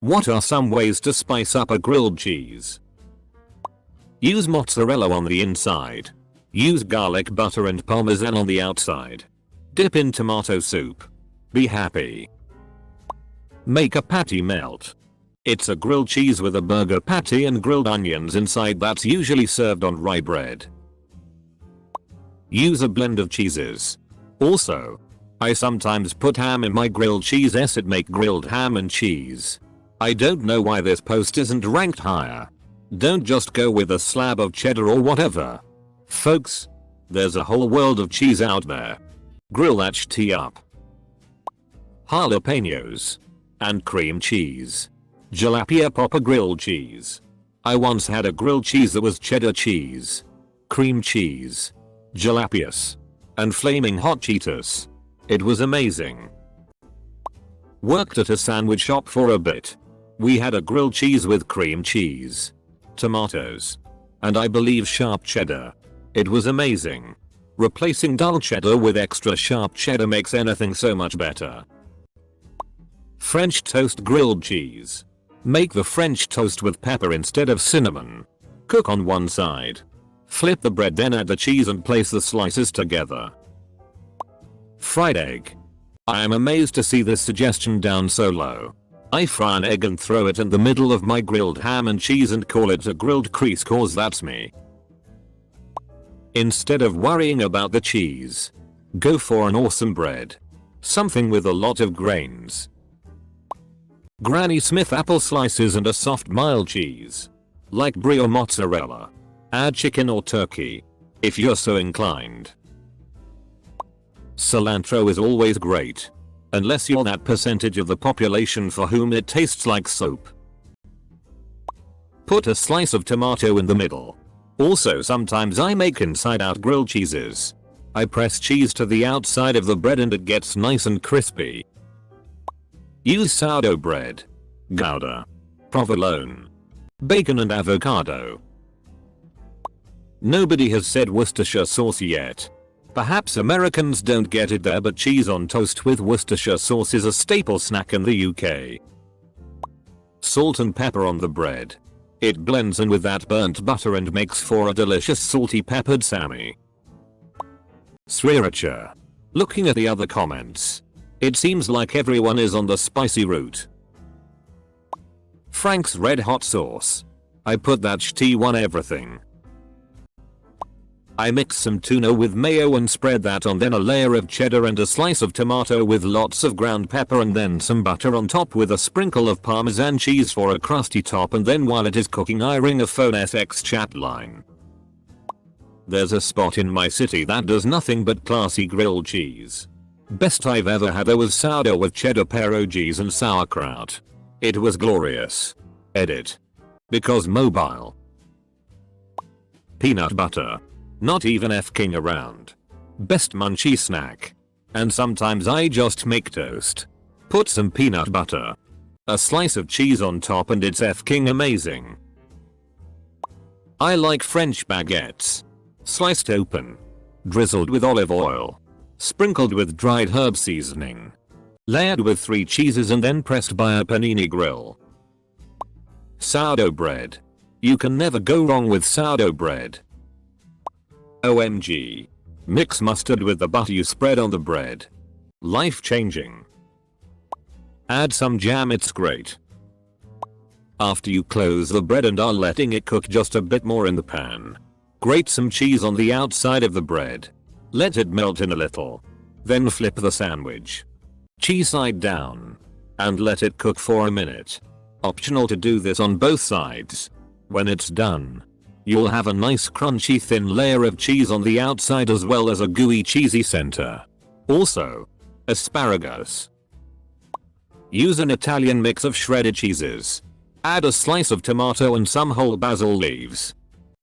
What are some ways to spice up a grilled cheese? Use mozzarella on the inside. Use garlic butter and parmesan on the outside. Dip in tomato soup. Be happy. Make a patty melt. It's a grilled cheese with a burger patty and grilled onions inside that's usually served on rye bread. Use a blend of cheeses. Also, I sometimes put ham in my grilled cheese as it make grilled ham and cheese. I don't know why this post isn't ranked higher. Don't just go with a slab of cheddar or whatever. Folks, there's a whole world of cheese out there. Grill that shit up. Jalapenos. And cream cheese. Jalapeno popper grilled cheese. I once had a grilled cheese that was cheddar cheese, cream cheese, jalapenos, and flaming hot Cheetos. It was amazing. Worked at a sandwich shop for a bit. We had a grilled cheese with cream cheese, tomatoes, and I believe sharp cheddar. It was amazing. Replacing dull cheddar with extra sharp cheddar makes anything so much better. French toast grilled cheese. Make the French toast with pepper instead of cinnamon. Cook on one side. Flip the bread, then add the cheese and place the slices together. Fried egg. I am amazed to see this suggestion down so low. I fry an egg and throw it in the middle of my grilled ham and cheese and call it a grilled crease cause that's me. Instead of worrying about the cheese, go for an awesome bread. Something with a lot of grains. Granny Smith apple slices and a soft mild cheese. Like brie or mozzarella. Add chicken or turkey, if you're so inclined. Cilantro is always great. Unless you're that percentage of the population for whom it tastes like soap. Put a slice of tomato in the middle. Also sometimes I make inside out grilled cheeses. I press cheese to the outside of the bread and it gets nice and crispy. Use sourdough bread, Gouda, provolone, bacon and avocado. Nobody has said Worcestershire sauce yet. Perhaps Americans don't get it there, but cheese on toast with Worcestershire sauce is a staple snack in the UK. Salt and pepper on the bread. It blends in with that burnt butter and makes for a delicious salty peppered Sammy. Sriracha. Looking at the other comments, it seems like everyone is on the spicy route. Frank's red hot sauce. I put that shitty on everything. I mix some tuna with mayo and spread that on, then a layer of cheddar and a slice of tomato with lots of ground pepper and then some butter on top with a sprinkle of Parmesan cheese for a crusty top, and then while it is cooking I ring a phone SX chat line. There's a spot in my city that does nothing but classy grilled cheese. Best I've ever had, there was sourdough with cheddar pierogies and sauerkraut. It was glorious. Edit. Because mobile. Peanut butter. Not even f-king around. Best munchy snack. And sometimes I just make toast. Put some peanut butter. A slice of cheese on top and it's f-king amazing. I like French baguettes. Sliced open. Drizzled with olive oil. Sprinkled with dried herb seasoning. Layered with 3 cheeses and then pressed by a panini grill. Sourdough bread. You can never go wrong with sourdough bread. OMG. Mix mustard with the butter you spread on the bread. Life changing. Add some jam, it's great. After you close the bread and are letting it cook just a bit more in the pan, grate some cheese on the outside of the bread. Let it melt in a little. Then flip the sandwich. Cheese side down. And let it cook for a minute. Optional to do this on both sides. When it's done, you'll have a nice crunchy thin layer of cheese on the outside as well as a gooey cheesy center. Also, asparagus. Use an Italian mix of shredded cheeses. Add a slice of tomato and some whole basil leaves.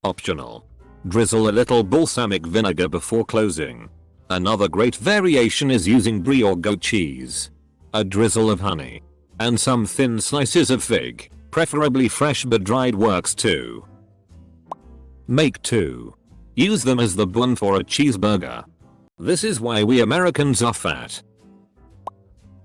Optional. Drizzle a little balsamic vinegar before closing. Another great variation is using brie or goat cheese. A drizzle of honey. And some thin slices of fig, preferably fresh but dried works too. Make 2. Use them as the bun for a cheeseburger. This is why we Americans are fat.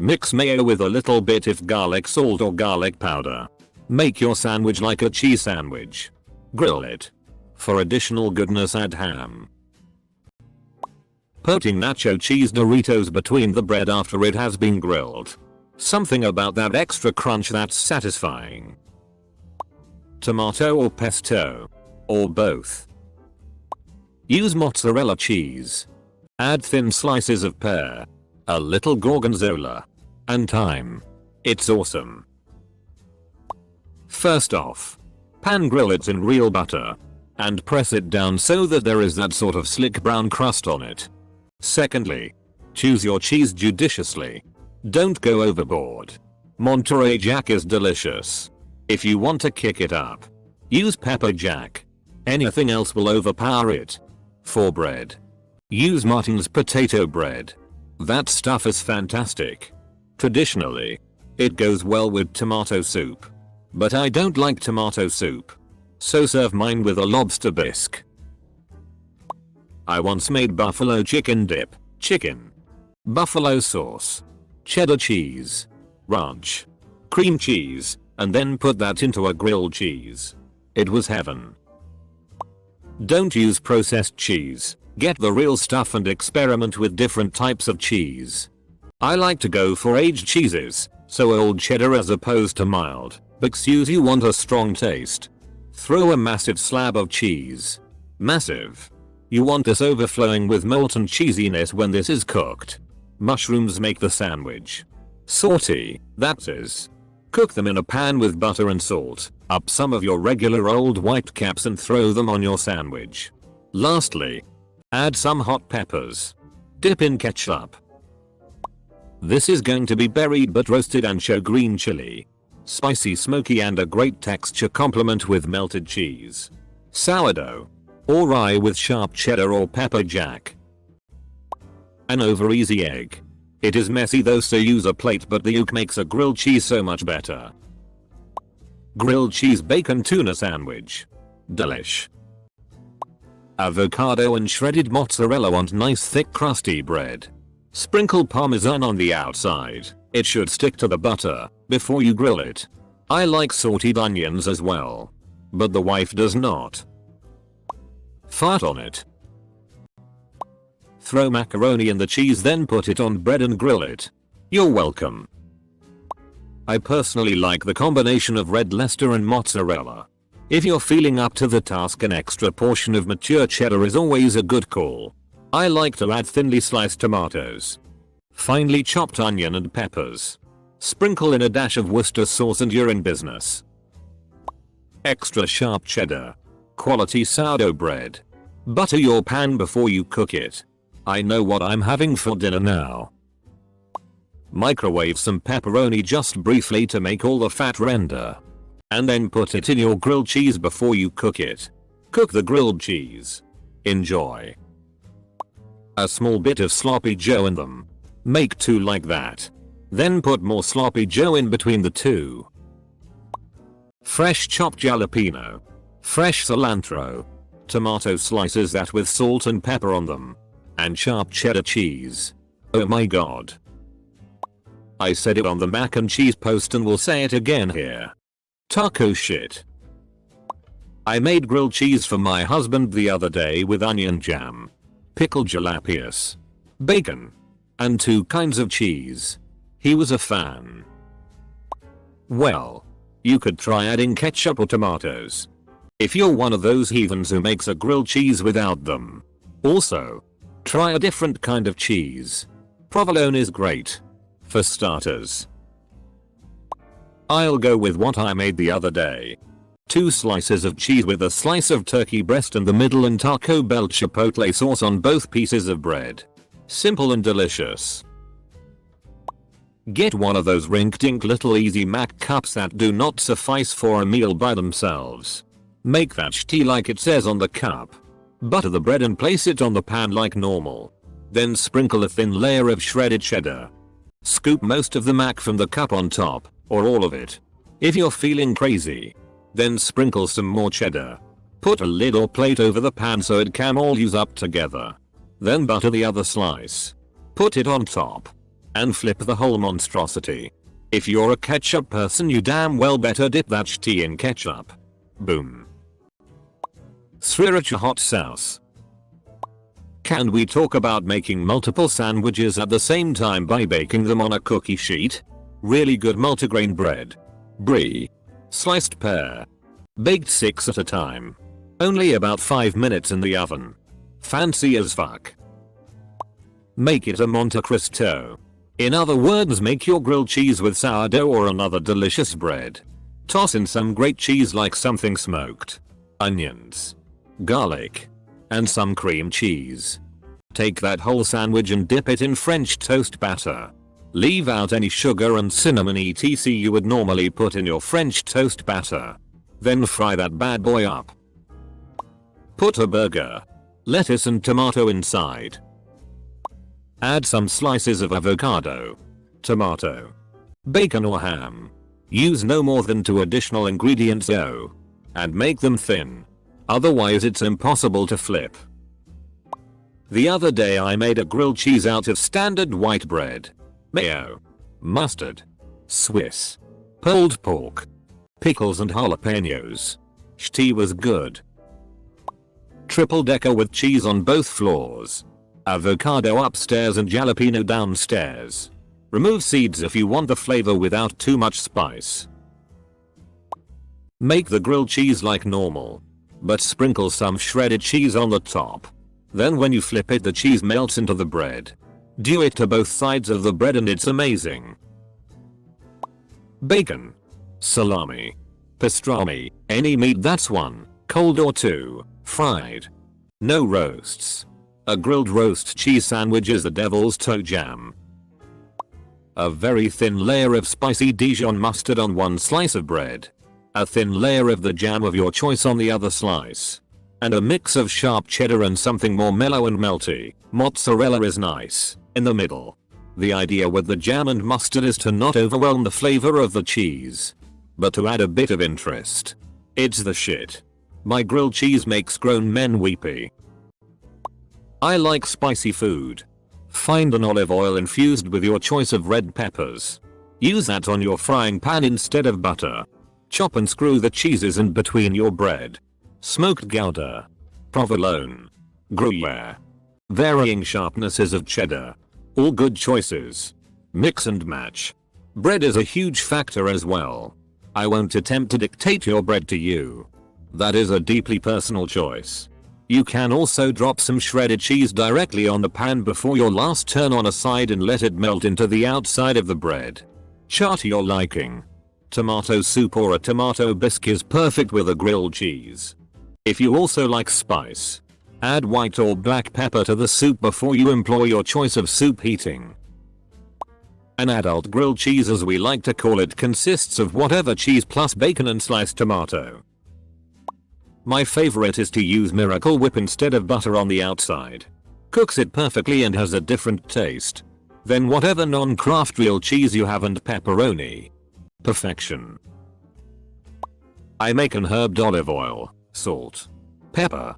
Mix mayo with a little bit of garlic salt or garlic powder. Make your sandwich like a cheese sandwich. Grill it. For additional goodness, add ham. Putting nacho cheese Doritos between the bread after it has been grilled. Something about that extra crunch that's satisfying. Tomato or pesto. Or both. Use mozzarella cheese. Add thin slices of pear. A little gorgonzola. And thyme. It's awesome. First off, pan grill it in real butter. And press it down so that there is that sort of slick brown crust on it. Secondly, choose your cheese judiciously. Don't go overboard. Monterey Jack is delicious. If you want to kick it up, use pepper jack. Anything else will overpower it. For bread, use Martin's potato bread. That stuff is fantastic. Traditionally, it goes well with tomato soup. But I don't like tomato soup. So serve mine with a lobster bisque. I once made buffalo chicken dip, chicken, buffalo sauce, cheddar cheese, ranch, cream cheese, and then put that into a grilled cheese. It was heaven. Don't use processed cheese. Get the real stuff and experiment with different types of cheese. I like to go for aged cheeses, so old cheddar as opposed to mild, because you want a strong taste. Throw a massive slab of cheese. Massive. You want this overflowing with molten cheesiness when this is cooked. Mushrooms make the sandwich salty, that is. Cook them in a pan with butter and salt. Up some of your regular old white caps and throw them on your sandwich. Lastly, add some hot peppers. Dip in ketchup. This is going to be buried but roasted and show green chili. Spicy, smoky, and a great texture complement with melted cheese. Sourdough. Or rye with sharp cheddar or pepper jack. An over easy egg. It is messy though, so use a plate, but the yolk makes a grilled cheese so much better. Grilled cheese bacon tuna sandwich. Delish. Avocado and shredded mozzarella on nice thick crusty bread. Sprinkle parmesan on the outside. It should stick to the butter before you grill it. I like sauteed onions as well. But the wife does not. Fart on it. Throw macaroni in the cheese, then put it on bread and grill it. You're welcome. I personally like the combination of red Leicester and mozzarella. If you're feeling up to the task, an extra portion of mature cheddar is always a good call. I like to add thinly sliced tomatoes, finely chopped onion and peppers. Sprinkle in a dash of Worcester sauce and you're in business. Extra sharp cheddar. Quality sourdough bread. Butter your pan before you cook it. I know what I'm having for dinner now. Microwave some pepperoni just briefly to make all the fat render. And then put it in your grilled cheese before you cook it. Cook the grilled cheese. Enjoy. A small bit of sloppy joe in them. Make 2 like that. Then put more sloppy joe in between the 2. Fresh chopped jalapeno. Fresh cilantro. Tomato slices that with salt and pepper on them. And sharp cheddar cheese. Oh my god. I said it on the mac and cheese post and will say it again here. Taco shit. I made grilled cheese for my husband the other day with onion jam, pickled jalapenos, bacon, and 2 kinds of cheese. He was a fan. Well, you could try adding ketchup or tomatoes. If you're one of those heathens who makes a grilled cheese without them. Also, try a different kind of cheese. Provolone is great. For starters. I'll go with what I made the other day. 2 slices of cheese with a slice of turkey breast in the middle and Taco Bell chipotle sauce on both pieces of bread. Simple and delicious. Get one of those rink-dink little Easy Mac cups that do not suffice for a meal by themselves. Make that shitty like it says on the cup. Butter the bread and place it on the pan like normal. Then sprinkle a thin layer of shredded cheddar. Scoop most of the mac from the cup on top, or all of it. If you're feeling crazy, then sprinkle some more cheddar. Put a lid or plate over the pan so it can all use up together. Then butter the other slice. Put it on top. and flip the whole monstrosity. If you're a ketchup person, you damn well better dip that shitty in ketchup. Boom. Sriracha hot sauce. Can we talk about making multiple sandwiches at the same time by baking them on a cookie sheet? Really good multigrain bread. Brie. Sliced pear. Baked 6 at a time. Only about 5 minutes in the oven. Fancy as fuck. Make it a Monte Cristo. In other words, make your grilled cheese with sourdough or another delicious bread. Toss in some great cheese like something smoked. Onions. Garlic. And some cream cheese. Take that whole sandwich and dip it in French toast batter. Leave out any sugar and cinnamon etc. you would normally put in your French toast batter. Then fry that bad boy up. Put a burger, lettuce and tomato inside. Add some slices of avocado, tomato, bacon or ham. Use no more than 2 additional ingredients though. And make them thin. Otherwise it's impossible to flip. The other day I made a grilled cheese out of standard white bread, mayo, mustard, Swiss, pulled pork, pickles and jalapenos. Shitty was good. Triple decker with cheese on both floors. Avocado upstairs and jalapeno downstairs. Remove seeds if you want the flavor without too much spice. Make the grilled cheese like normal, but sprinkle some shredded cheese on the top. Then when you flip it, the cheese melts into the bread. Do it to both sides of the bread and it's amazing. Bacon, salami, pastrami, any meat that's 1, cold or 2, fried. No roasts. A grilled roast cheese sandwich is the devil's toe jam. A very thin layer of spicy Dijon mustard on one slice of bread. A thin layer of the jam of your choice on the other slice. And a mix of sharp cheddar and something more mellow and melty. Mozzarella is nice, in the middle. The idea with the jam and mustard is to not overwhelm the flavor of the cheese, but to add a bit of interest. It's the shit. My grilled cheese makes grown men weepy. I like spicy food. Find an olive oil infused with your choice of red peppers. Use that on your frying pan instead of butter. Chop and screw the cheeses in between your bread. Smoked Gouda, provolone, Gruyere. Varying sharpnesses of cheddar. All good choices. Mix and match. Bread is a huge factor as well. I won't attempt to dictate your bread to you. That is a deeply personal choice. You can also drop some shredded cheese directly on the pan before your last turn on a side and let it melt into the outside of the bread. Chart to your liking. Tomato soup or a tomato bisque is perfect with a grilled cheese. If you also like spice, add white or black pepper to the soup before you employ your choice of soup heating. An adult grilled cheese, as we like to call it, consists of whatever cheese plus bacon and sliced tomato. My favorite is to use Miracle Whip instead of butter on the outside. Cooks it perfectly and has a different taste than whatever non-craft real cheese you have, and pepperoni. Perfection. I make an herbed olive oil, salt, pepper,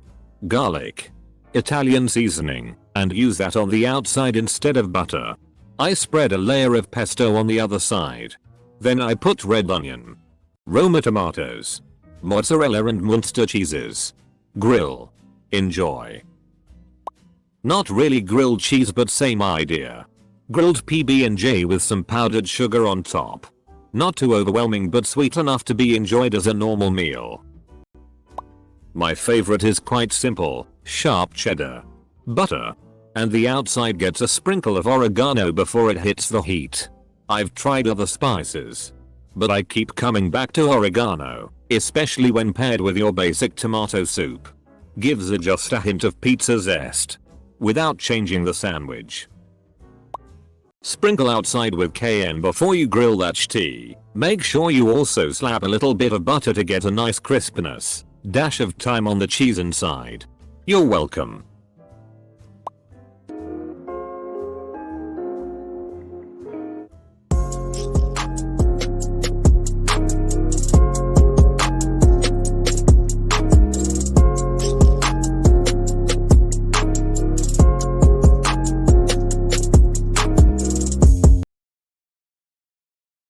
garlic, Italian seasoning, and use that on the outside instead of butter. I spread a layer of pesto on the other side. Then I put red onion, Roma tomatoes, mozzarella and Munster cheeses. Grill. Enjoy. Not really grilled cheese, but same idea. Grilled PB&J with some powdered sugar on top. Not too overwhelming but sweet enough to be enjoyed as a normal meal. My favorite is quite simple, sharp cheddar, butter, and the outside gets a sprinkle of oregano before it hits the heat. I've tried other spices, but I keep coming back to oregano, especially when paired with your basic tomato soup. Gives it just a hint of pizza zest, without changing the sandwich. Sprinkle outside with cayenne before you grill that shitty. Make sure you also slap a little bit of butter to get a nice crispness. Dash of thyme on the cheese inside. You're welcome.